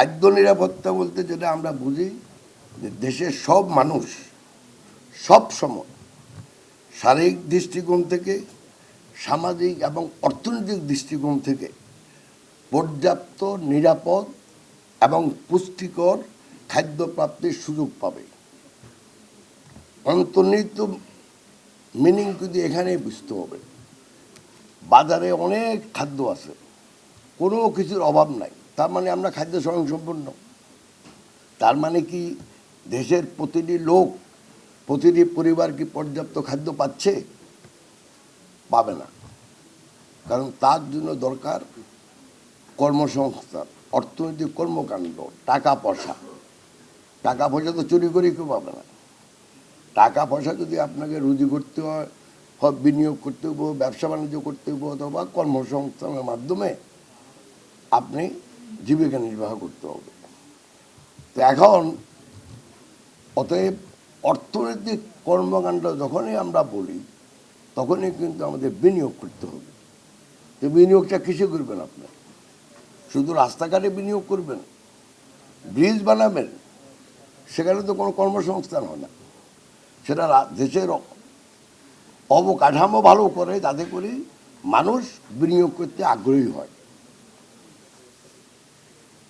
খাদ্য নিরাপত্তা বলতে যেটা আমরা বুঝি যে দেশের সব মানুষ সব সময় শারীরিক দৃষ্টিকোণ থেকে, সামাজিক এবং অর্থনৈতিক দৃষ্টিকোণ থেকে পর্যাপ্ত, নিরাপদ এবং পুষ্টিকর খাদ্য প্রাপ্তির সুযোগ পাবে। অন্তর্নিহিত মিনিং কিন্তু এখানেই বুঝতে হবে। বাজারে অনেক খাদ্য আছে, কোনো কিছুর অভাব নাই, তার মানে আমরা খাদ্য স্বয়ংসম্পূর্ণ। তার মানে কি দেশের প্রতিটি লোক, প্রতিটি পরিবার কি পর্যাপ্ত খাদ্য পাচ্ছে? পাবে না। কারণ তার জন্য দরকার কর্মসংস্থান, অর্থনৈতিক কর্মকাণ্ড, টাকা পয়সা। টাকা পয়সা তো চুরি করে কেউ পাবে না। টাকা পয়সা যদি আপনাকে রুজি করতে হয়, বিনিয়োগ করতে হবে, ব্যবসা বাণিজ্য করতে হবে, অথবা কর্মসংস্থানের মাধ্যমে আপনি জীবিকা নির্বাহ করতে হবে। তো এখন অতএব অর্থনৈতিক কর্মকাণ্ড যখনই আমরা বলি, তখনই কিন্তু আমাদের বিনিয়োগ করতে হবে। তো বিনিয়োগটা কিসে করবেন? আপনি শুধু রাস্তাঘাটে বিনিয়োগ করবেন, ব্রিজ বানাবেন, সেখানে তো কোনো কর্মসংস্থান হয় না। সেটা দেশের অবকাঠামো ভালো করে, যাতে করে মানুষ বিনিয়োগ করতে আগ্রহী হয়।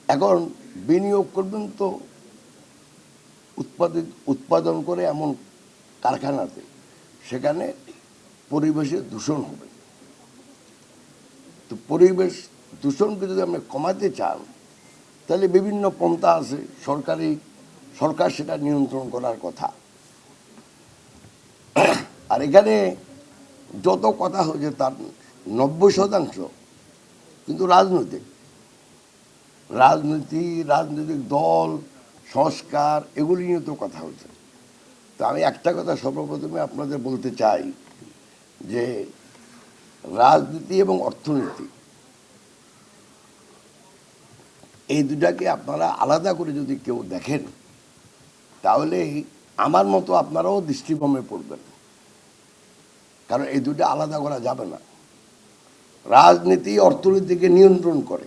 এখন বিনিয়োগ করবেন তো উৎপাদন করে এমন কারখানাতে, সেখানে পরিবেশের দূষণ হবে। তো পরিবেশ দূষণকে যদি আপনি কমাতে চান, তাহলে বিভিন্ন পন্থা আছে। সরকার সেটা নিয়ন্ত্রণ করার কথা। আর এখানে যত কথা হয়েছে তার 90% কিন্তু রাজনৈতিক দল, সংস্কার, এগুলি নিয়ে তো কথা হচ্ছে। তো আমি একটা কথা সর্বপ্রথমে আপনাদের বলতে চাই যে রাজনীতি এবং অর্থনীতি, এই দুটাকে আপনারা আলাদা করে যদি কেউ দেখেন, তাহলে আমার মতো আপনারাও দৃষ্টিভ্রমে পড়বেন। কারণ এই দুটা আলাদা করা যাবে না। রাজনীতি অর্থনীতিকে নিয়ন্ত্রণ করে,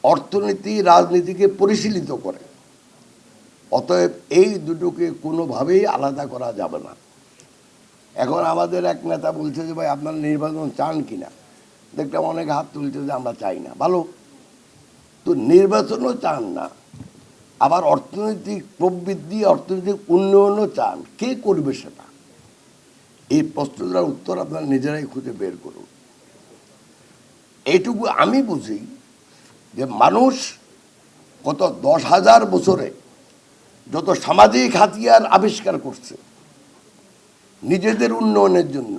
অর্থনীতি রাজনীতিকে পরিশীলিত করে। অতএব এই দুটোকে কোনোভাবেই আলাদা করা যাবে না। এখন আমাদের এক নেতা বলছে যে ভাই আপনারা নির্বাচন চান কিনা, দেখলাম অনেক হাত তুলছে যে আমরা চাই না। ভালো, তো নির্বাচনও চান না, আবার অর্থনৈতিক প্রবৃদ্ধি, অর্থনৈতিক উন্নয়নও চান, কে করবে সেটা? এই প্রশ্নটার উত্তর আপনারা নিজেরাই খুঁজে বের করুন। এইটুকু আমি বুঝি যে মানুষ গত 10,000 বছরে যত সামাজিক হাতিয়ার আবিষ্কার করছে নিজেদের উন্নয়নের জন্য,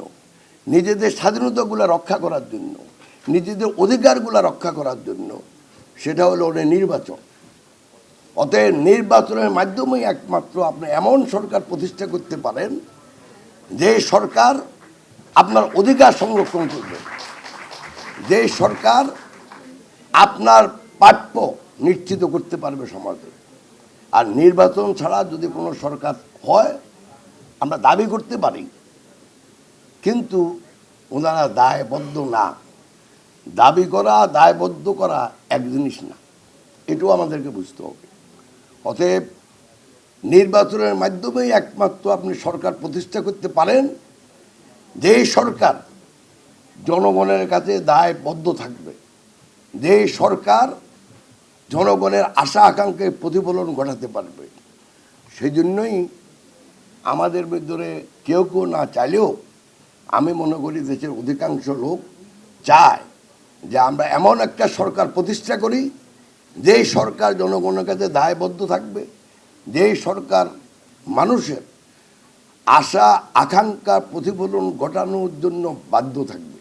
নিজেদের স্বাধীনতাগুলো রক্ষা করার জন্য, নিজেদের অধিকারগুলো রক্ষা করার জন্য, সেটা হলো নির্বাচন। অতএব নির্বাচনের মাধ্যমেই একমাত্র আপনি এমন সরকার প্রতিষ্ঠা করতে পারেন যে সরকার আপনার অধিকার সংরক্ষণ করবে, যে সরকার আপনার প্রাপ্য নিশ্চিত করতে পারবে সমাজে। আর নির্বাচন ছাড়া যদি কোনো সরকার হয়, আমরা দাবি করতে পারি, কিন্তু ওনারা দায়বদ্ধ না। দাবি করা, দায়বদ্ধ করা এক জিনিস না, এটাও আমাদেরকে বুঝতে হবে। অতএব নির্বাচনের মাধ্যমেই একমাত্র আপনি সরকার প্রতিষ্ঠা করতে পারেন, যে সরকার জনগণের কাছে দায়বদ্ধ থাকবে, যে সরকার জনগণের আশা আকাঙ্ক্ষায় প্রতিফলন ঘটাতে পারবে। সেই জন্যই আমাদের ভিতরে কেউ না চাইলেও আমি মনে করি দেশের অধিকাংশ লোক চায় যে আমরা এমন একটা সরকার প্রতিষ্ঠা করি, যেই সরকার জনগণের কাছে দায়বদ্ধ থাকবে, যেই সরকার মানুষের আশা আকাঙ্ক্ষা প্রতিফলন ঘটানোর জন্য বাধ্য থাকবে।